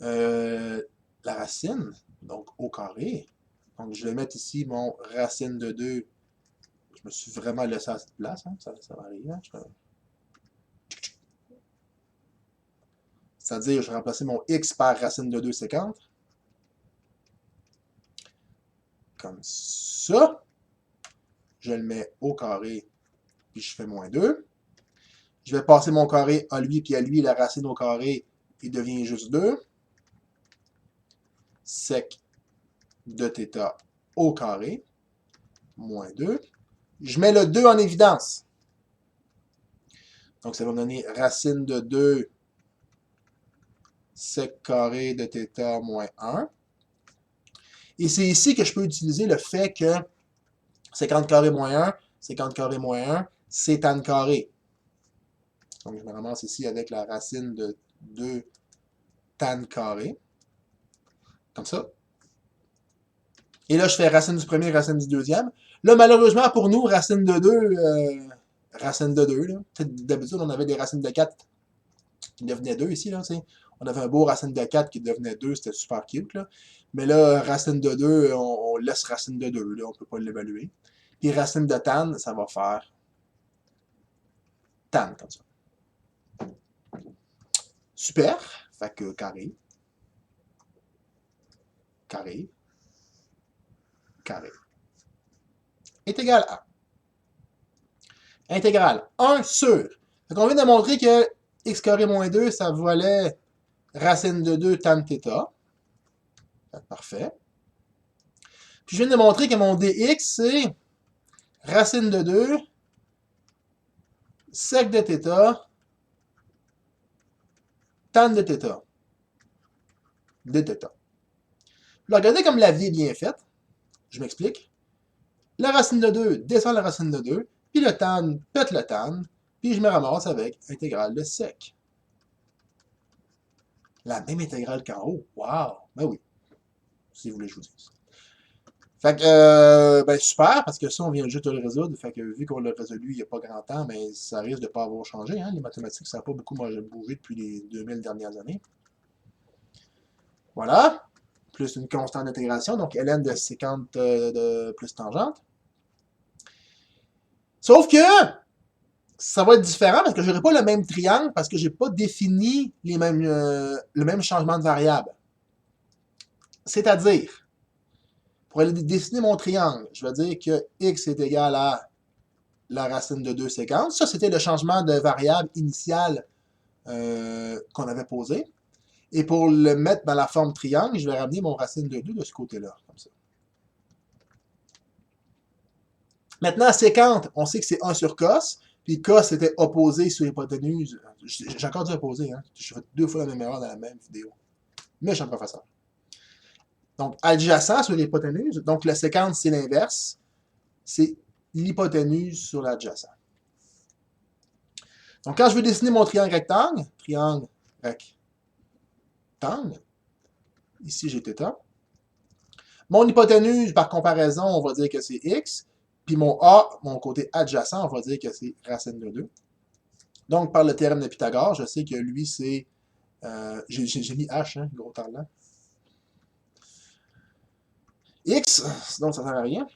la racine, donc au carré. Donc, je vais mettre ici mon racine de 2. Je me suis vraiment laissé à cette place, hein, ça va arriver. Hein, c'est-à-dire, je vais remplacer mon x par racine de 2 séquente. Comme ça. Je le mets au carré, puis je fais moins 2. Je vais passer mon carré à lui, puis à lui, la racine au carré, il devient juste 2. sec de θ au carré, moins 2. Je mets le 2 en évidence. Donc, ça va me donner racine de 2 sec carré de θ moins 1. Et c'est ici que je peux utiliser le fait que 50 carré moins 1, 50 carré moins 1, c'est tan carré. Donc, je me ramasse ici avec la racine de 2 tan carré. Comme ça. Et là, je fais racine du premier, racine du deuxième. Là, malheureusement, pour nous, racine de 2, racine de 2, d'habitude, on avait des racines de 4 qui devenaient 2 ici, là, on avait un beau racine de 4 qui devenait 2, c'était super cute, là. Mais là, racine de 2, on laisse racine de 2, là, on ne peut pas l'évaluer. Puis racine de tan, ça va faire tan, comme ça. Super. Fait que carré, carré, carré est égal à intégrale 1 sur. Donc, on vient de montrer que x carré moins 2, ça valait racine de 2 tan θ. Parfait. Puis je viens de montrer que mon dx, c'est racine de 2 sec de θ tan de θ. Dθ. Là, regardez comme la vie est bien faite. Je m'explique. La racine de 2 descend la racine de 2, puis le tan pète le tan, puis je me ramasse avec intégrale de sec. La même intégrale qu'en haut. Wow! Ben oui. Si vous voulez que je vous dise. Fait que, ben super, parce que ça, on vient juste de le résoudre. Fait que, vu qu'on l'a résolu il n'y a pas grand temps, mais ça risque de ne pas avoir changé. Hein? Les mathématiques, ça n'a pas beaucoup bougé depuis les 2000 dernières années. Voilà. Plus une constante d'intégration, donc ln de sécante de plus tangente. Sauf que ça va être différent parce que je n'aurai pas le même triangle parce que je n'ai pas défini le même changement de variable. C'est-à-dire, pour aller dessiner mon triangle, je vais dire que x est égal à la racine de 2 séquences. Ça, c'était le changement de variable initiale qu'on avait posé. Et pour le mettre dans la forme triangle, je vais ramener mon racine de 2 de ce côté-là, comme ça. Maintenant, séquente, on sait que c'est 1 sur cos, puis cos était opposé sur l'hypoténuse. J'ai encore dit opposé, hein? Je fais 2 fois la même erreur dans la même vidéo. Méchant professeur. Donc, adjacent sur l'hypoténuse, donc la séquente, c'est l'inverse. C'est l'hypoténuse sur l'adjacent. Donc, quand je veux dessiner mon triangle rectangle, ici j'ai θ. Mon hypoténuse, par comparaison, on va dire que c'est x. Puis mon a, mon côté adjacent, on va dire que c'est racine de 2. Donc, par le théorème de Pythagore, je sais que lui, c'est... j'ai mis h, hein, gros talent. X, donc ça ne sert à rien.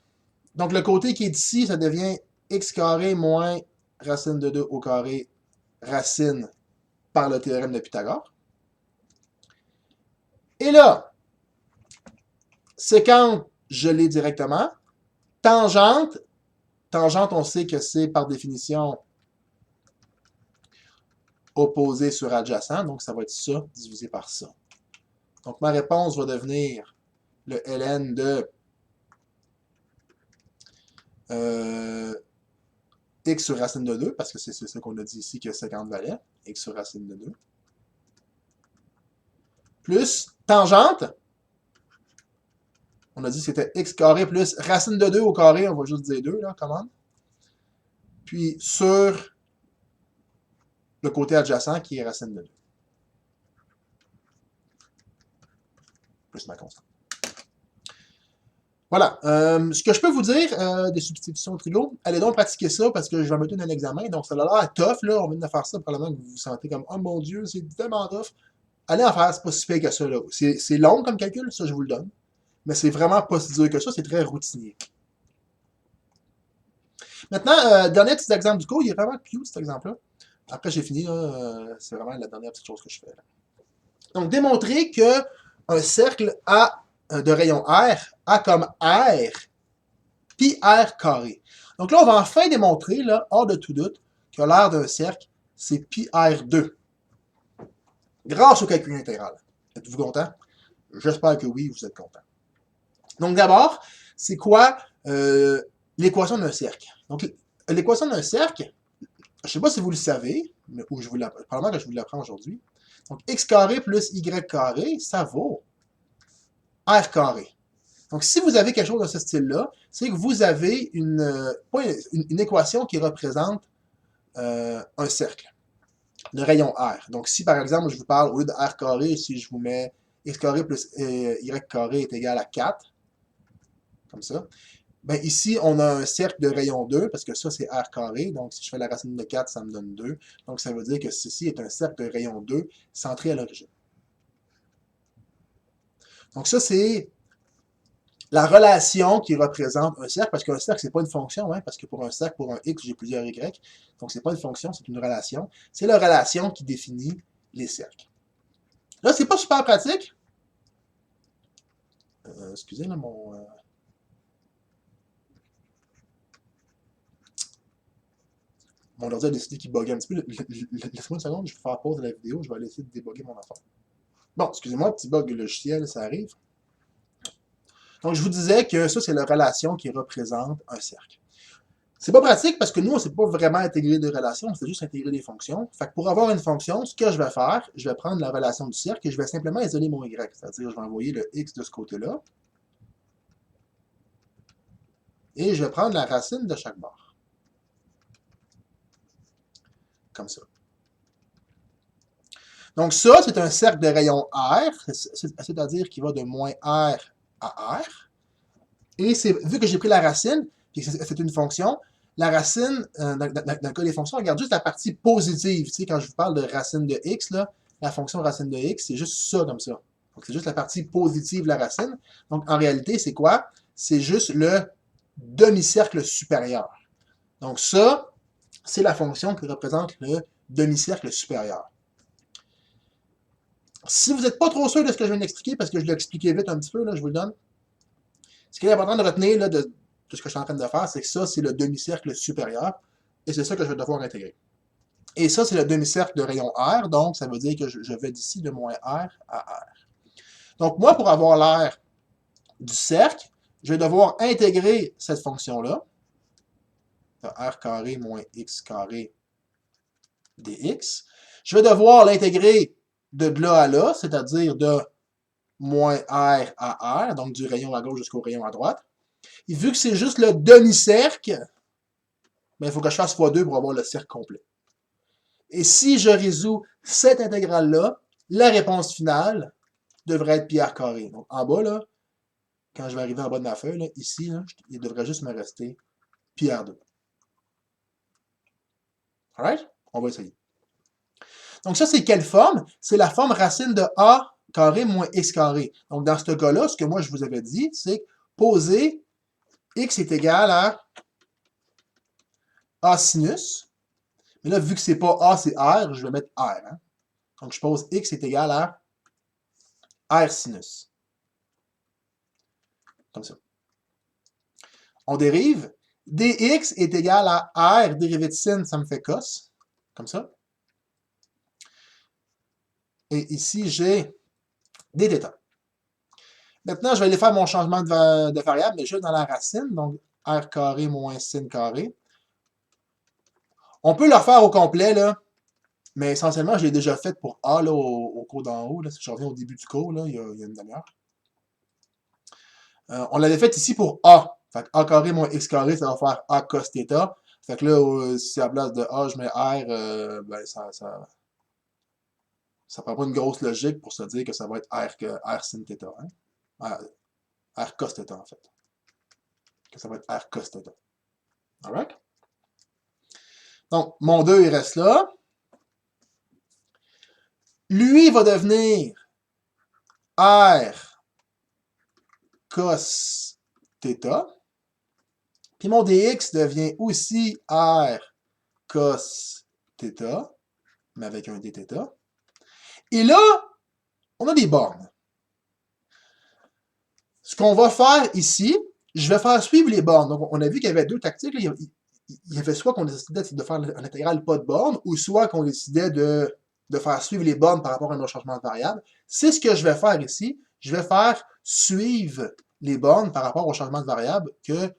Donc, le côté qui est ici, ça devient x carré moins racine de 2 au carré racine par le théorème de Pythagore. Et là, séquente, je l'ai directement. Tangente, on sait que c'est par définition opposé sur adjacent, donc ça va être ça divisé par ça. Donc ma réponse va devenir le ln de x sur racine de 2, parce que c'est ça qu'on a dit ici que 50 valait, x sur racine de 2, plus tangente, on a dit que c'était x carré plus racine de 2 au carré, on va juste dire 2, là, commande. Puis sur le côté adjacent qui est racine de 2. Plus ma constante. Voilà. Ce que je peux vous dire des substitutions trigo, allez donc pratiquer ça parce que je vais mettre un examen. Donc, ça a l'air tough, là. On vient de faire ça, probablement que vous vous sentez comme oh mon Dieu, c'est tellement tough. Allez en faire, c'est pas si pire que ça, là. C'est long comme calcul, ça, je vous le donne. Mais c'est vraiment pas si dur que ça, c'est très routinier. Maintenant, dernier petit exemple du cours, il est vraiment cute cet exemple-là. Après, j'ai fini, c'est vraiment la dernière petite chose que je fais. Là. Donc, démontrer qu'un cercle A de rayon R a comme R pi R carré. Donc là, on va enfin démontrer, là, hors de tout doute, que l'aire d'un cercle, c'est pi R2. Grâce au calcul intégral. Êtes-vous content? J'espère que oui, vous êtes content. Donc d'abord, c'est quoi l'équation d'un cercle? Donc l'équation d'un cercle, je ne sais pas si vous le savez, mais, ou je vous l'apprends, probablement que je vous l'apprends aujourd'hui. Donc x carré plus y carré, ça vaut r carré. Donc si vous avez quelque chose de ce style-là, c'est que vous avez une équation qui représente un cercle de rayon R. Donc si par exemple je vous parle, au lieu de r carré, si je vous mets x carré plus y carré est égal à 4, comme ça, ben ici, on a un cercle de rayon 2, parce que ça, c'est r carré. Donc, si je fais la racine de 4, ça me donne 2. Donc, ça veut dire que ceci est un cercle de rayon 2 centré à l'origine. Donc, ça, c'est la relation qui représente un cercle, parce qu'un cercle, c'est pas une fonction, hein, parce que pour un cercle, pour un x, j'ai plusieurs y. Donc, c'est pas une fonction, c'est une relation. C'est la relation qui définit les cercles. Là, c'est pas super pratique. Excusez, là, mon ordi a décidé qu'il buguait un petit peu. Laisse-moi une seconde, je vais faire pause de la vidéo, je vais essayer de débugger mon affaire. Bon, excusez-moi, petit bug logiciel, ça arrive. Donc, je vous disais que ça, c'est la relation qui représente un cercle. C'est pas pratique parce que nous, on ne sait pas vraiment intégrer des relations, on sait juste intégrer des fonctions. Fait que pour avoir une fonction, ce que je vais faire, je vais prendre la relation du cercle et je vais simplement isoler mon y. C'est-à-dire, je vais envoyer le x de ce côté-là. Et je vais prendre la racine de chaque barre. Comme ça. Donc ça, c'est un cercle de rayon R, c'est-à-dire qu'il va de moins R à R. Et vu que j'ai pris la racine, et que c'est une fonction, la racine, dans le cas des fonctions, on regarde juste la partie positive. Tu sais, quand je vous parle de racine de x, là, la fonction racine de x, c'est juste ça comme ça. Donc c'est juste la partie positive de la racine. Donc en réalité, c'est quoi? C'est juste le demi-cercle supérieur. Donc ça, c'est la fonction qui représente le demi-cercle supérieur. Si vous n'êtes pas trop sûr de ce que je viens d'expliquer, parce que je l'ai expliqué vite un petit peu, là, je vous le donne. Ce qui est important de retenir là, de ce que je suis en train de faire, c'est que ça, c'est le demi-cercle supérieur. Et c'est ça que je vais devoir intégrer. Et ça, c'est le demi-cercle de rayon R. Donc, ça veut dire que je vais d'ici de moins R à R. Donc, moi, pour avoir l'air du cercle, je vais devoir intégrer cette fonction-là. R carré moins x carré dx. Je vais devoir l'intégrer de là à là, c'est-à-dire de moins R à R, donc du rayon à gauche jusqu'au rayon à droite. Et vu que c'est juste le demi-cercle, ben, il faut que je fasse x2 pour avoir le cercle complet. Et si je résous cette intégrale-là, la réponse finale devrait être pi r carré. Donc en bas, là, quand je vais arriver en bas de ma feuille, là, ici, là, il devrait juste me rester pi r2. Alright? On va essayer. Donc ça, c'est quelle forme? C'est la forme racine de a carré moins x carré. Donc dans ce cas-là, ce que moi je vous avais dit, c'est poser x est égal à a sinus. Mais là, vu que c'est pas a, c'est r, je vais mettre r. Hein? Donc je pose x est égal à r sinus. Comme ça. On dérive. dx est égal à r, dérivée de sin, ça me fait cos. Comme ça. Et ici, j'ai dθ. Maintenant, je vais aller faire mon changement de variable, mais juste dans la racine. Donc, r carré moins sin carré. On peut le faire au complet, là, mais essentiellement, je l'ai déjà fait pour a là, au cours d'en haut. Là, si je reviens au début du cours, là, il y a une demi-heure. On l'avait fait ici pour a. Fait que a carré moins x carré, ça va faire a cos θ. Fait que là, si à la place de a, je mets r, ben ça prend pas une grosse logique pour se dire que ça va être r sin θ. Hein? R cos θ, en fait. Que ça va être r cos θ. Alright? Donc, mon 2, il reste là. Lui va devenir r cos θ. Puis mon dx devient aussi r cos θ, mais avec un dθ. Et là, on a des bornes. Ce qu'on va faire ici, je vais faire suivre les bornes. Donc, on a vu qu'il y avait deux tactiques. Là. Il y avait soit qu'on décidait de faire un intégral pas de borne, ou soit qu'on décidait de faire suivre les bornes par rapport à nos changements de variable. C'est ce que je vais faire ici. je vais faire suivre les bornes par rapport au changement de variable que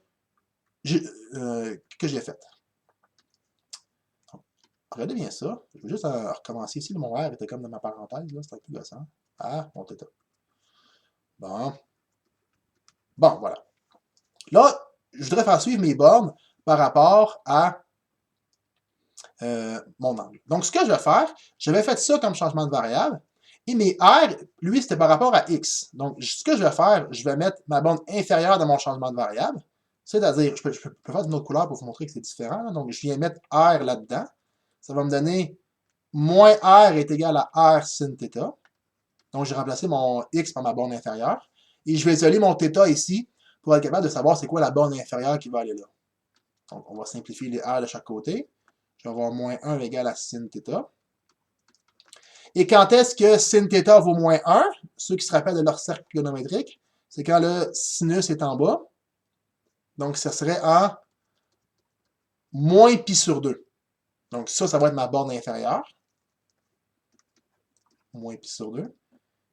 j'ai fait. Regardez bien ça. Je vais juste recommencer ici. Mon R était comme dans ma parenthèse. C'est un peu gossant. Ah, mon θ. Bon. Bon, voilà. Là, je voudrais faire suivre mes bornes par rapport à mon angle. Donc, ce que je vais faire, j'avais fait ça comme changement de variable. Et mes R, lui, c'était par rapport à X. Donc, ce que je vais faire, je vais mettre ma borne inférieure de mon changement de variable. C'est-à-dire, je peux faire d'une autre couleur pour vous montrer que c'est différent. Là. Donc, je viens mettre R là-dedans. Ça va me donner moins R est égal à R sin θ. Donc, j'ai remplacé mon X par ma borne inférieure. Et je vais isoler mon θ ici pour être capable de savoir c'est quoi la borne inférieure qui va aller là. Donc, on va simplifier les R de chaque côté. Je vais avoir moins 1 égale à sin θ. Et quand est-ce que sin θ vaut moins 1? Ceux qui se rappellent de leur cercle trigonométrique, c'est quand le sinus est en bas. Donc, ça serait en moins pi sur 2. Donc, ça va être ma borne inférieure. Moins pi sur 2.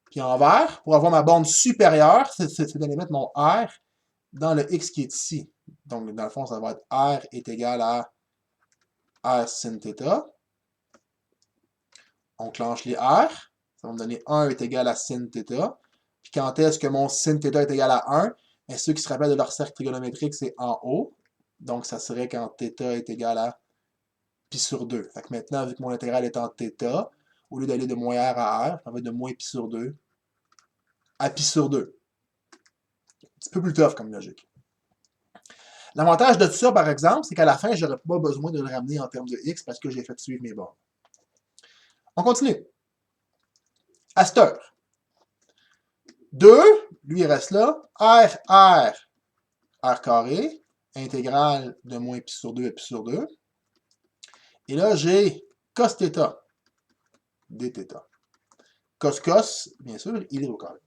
Puis en vert, pour avoir ma borne supérieure, c'est d'aller mettre mon R dans le X qui est ici. Donc, dans le fond, ça va être R est égal à R sin θ. On clenche les R. Ça va me donner 1 est égal à sin θ. Puis quand est-ce que mon sin θ est égal à 1? Et ceux qui se rappellent de leur cercle trigonométrique, c'est en haut. Donc, ça serait quand θ est égal à pi sur 2. Fait que maintenant, vu que mon intégrale est en θ, au lieu d'aller de moins R à R, ça va être de moins pi sur 2 à pi sur 2. Un petit peu plus tough comme logique. L'avantage de tout ça, par exemple, c'est qu'à la fin, je n'aurai pas besoin de le ramener en termes de x parce que j'ai fait suivre mes bornes. On continue. À cette heure, 2, lui, il reste là. R carré, intégrale de moins pi sur 2 à pi sur 2. Et là, j'ai cos θ, dθ. Cos, bien sûr, il est au carré.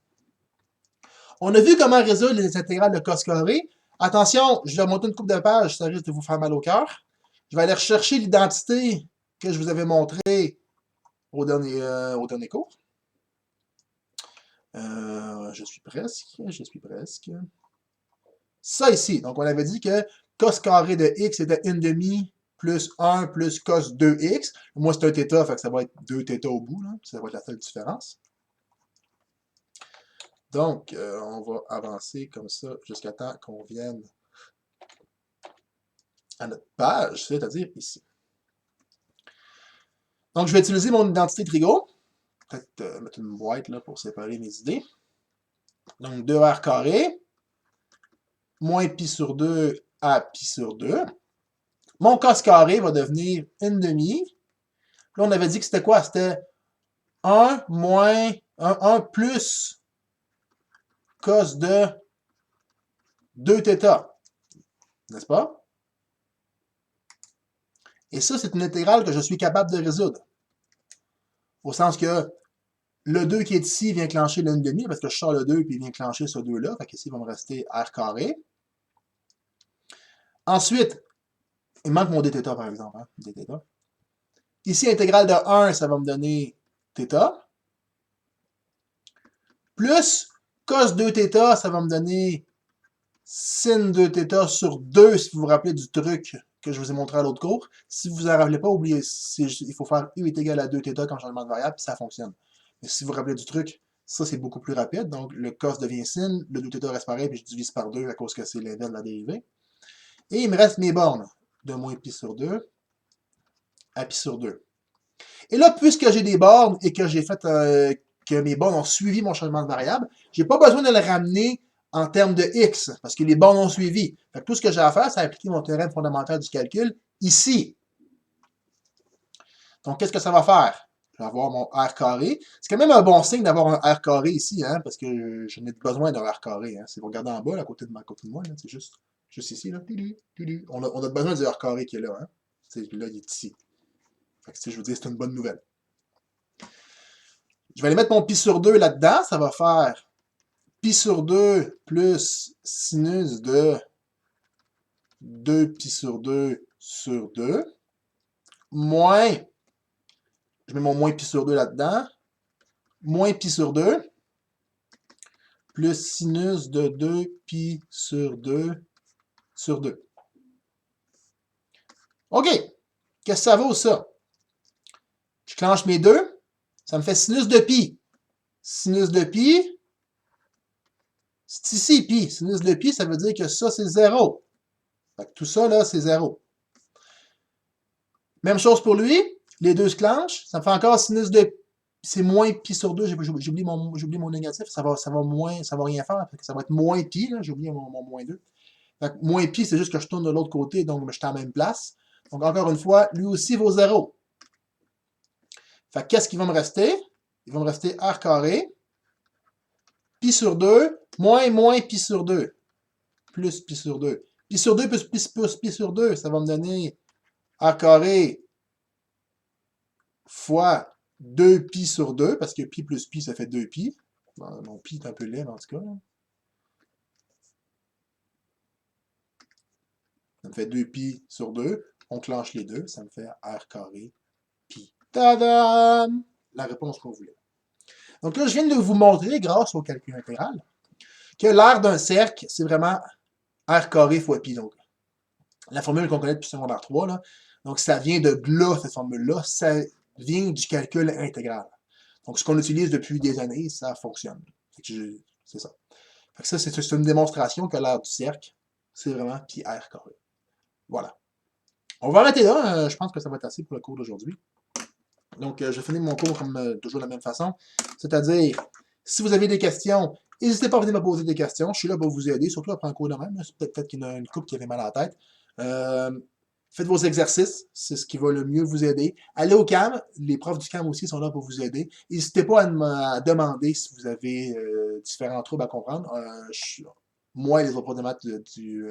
On a vu comment résoudre les intégrales de cos carré. Attention, je vais monter une coupe de page, ça risque de vous faire mal au cœur. Je vais aller rechercher l'identité que je vous avais montrée au dernier cours. Je suis presque. Ça ici, donc on avait dit que cos carré de x était 1/2 plus 1 plus cos 2x. Moi, c'est un θ, fait que ça va être 2θ au bout, là. Ça va être la seule différence. Donc, on va avancer comme ça jusqu'à temps qu'on vienne à notre page, c'est-à-dire ici. Donc, je vais utiliser mon identité trigo. Peut-être mettre une boîte là, pour séparer mes idées. Donc, 2r carré, moins pi sur 2 à pi sur 2. Mon cos carré va devenir 1/2. Là, on avait dit que c'était quoi? C'était 1 moins 1 plus cos de 2θ. N'est-ce pas? Et ça, c'est une intégrale que je suis capable de résoudre. Au sens que le 2 qui est ici vient clencher le 1/2, parce que je sors le 2 puis il vient clencher ce 2-là. Fait qu'ici, il va me rester r carré. Ensuite, il manque mon dθ, par exemple. Hein, dθ. Ici, intégrale de 1, ça va me donner θ. Plus cos 2θ, ça va me donner sin 2θ sur 2, si vous vous rappelez du truc que je vous ai montré à l'autre cours. Si vous ne vous en rappelez pas, oubliez, il faut faire u est égal à 2θ comme changement de variable, puis ça fonctionne. Mais si vous vous rappelez du truc, ça c'est beaucoup plus rapide. Donc le cos devient sin, le 2θ reste pareil, puis je divise par 2 à cause que c'est l'inverse de la dérivée. Et il me reste mes bornes de moins pi sur 2 à pi sur 2. Et là, puisque j'ai des bornes et que j'ai fait que mes bornes ont suivi mon changement de variable, j'ai pas besoin de le ramener en termes de x, parce que les bornes ont suivi. Fait que tout ce que j'ai à faire, c'est appliquer mon théorème fondamental du calcul ici. Donc, qu'est-ce que ça va faire? Je vais avoir mon r carré. C'est quand même un bon signe d'avoir un r carré ici, hein, parce que je n'ai besoin d'un r carré. Hein. Si vous regardez en bas, là, à côté de moi, c'est juste ici. Là. On a besoin du r carré qui est là. Hein. Là, il est ici. Fait que, je vous dis, c'est une bonne nouvelle. Je vais aller mettre mon pi sur 2 là-dedans. Ça va faire pi sur 2 plus sinus de 2 pi sur 2 sur 2. Moins, je mets mon moins pi sur 2 là-dedans. Moins pi sur 2. plus sinus de 2pi sur 2 sur 2. OK. Qu'est-ce que ça vaut, ça? Je clenche mes deux. Ça me fait sinus de pi. Sinus de pi, c'est ici pi. Sinus de pi, ça veut dire que ça, c'est 0. Fait que tout ça, là, c'est 0. Même chose pour lui. Les deux se clenchent. Ça me fait encore sinus de... C'est moins pi sur 2. J'oublie mon négatif. Ça va moins... Ça va rien faire. Fait que ça va être moins pi. J'ai oublié mon moins 2. Fait que moins pi, c'est juste que je tourne de l'autre côté. Donc, je suis à la même place. Donc, encore une fois, lui aussi vaut 0. Fait que qu'est-ce qui va me rester? Il va me rester r carré. Pi sur 2, moins pi sur 2. Plus pi sur 2. Pi sur 2 plus pi sur 2, ça va me donner r carré fois 2pi sur 2, parce que pi plus pi, ça fait 2pi. Bon, mon pi est un peu laid, en tout cas. Ça me fait 2pi sur 2. On clenche les deux, ça me fait r carré pi. Tadam! La réponse qu'on voulait. Donc là, je viens de vous montrer, grâce au calcul intégral, que l'aire d'un cercle, c'est vraiment r carré fois pi. Donc, la formule qu'on connaît depuis secondaire 3, là, donc ça vient de là, cette formule-là, ça vient du calcul intégral. Donc, ce qu'on utilise depuis des années, ça fonctionne. C'est ça. Fait que ça, c'est une démonstration que l'aire du cercle, c'est vraiment pi r carré. Voilà. On va arrêter là. Je pense que ça va être assez pour le cours d'aujourd'hui. Donc, je finis mon cours comme toujours de la même façon. C'est-à-dire, si vous avez des questions, n'hésitez pas à venir me poser des questions. Je suis là pour vous aider, surtout après un cours de même. Peut-être qu'il y en a une couple qui avait mal à la tête. Faites vos exercices, c'est ce qui va le mieux vous aider. Allez au CAM, les profs du CAM aussi sont là pour vous aider. N'hésitez pas à demander si vous avez différents troubles à comprendre. Moi et les autres profs de maths du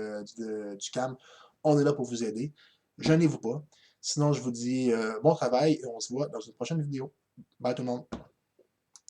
CAM, on est là pour vous aider. Gênez-vous pas. Sinon, je vous dis bon travail et on se voit dans une prochaine vidéo. Bye tout le monde.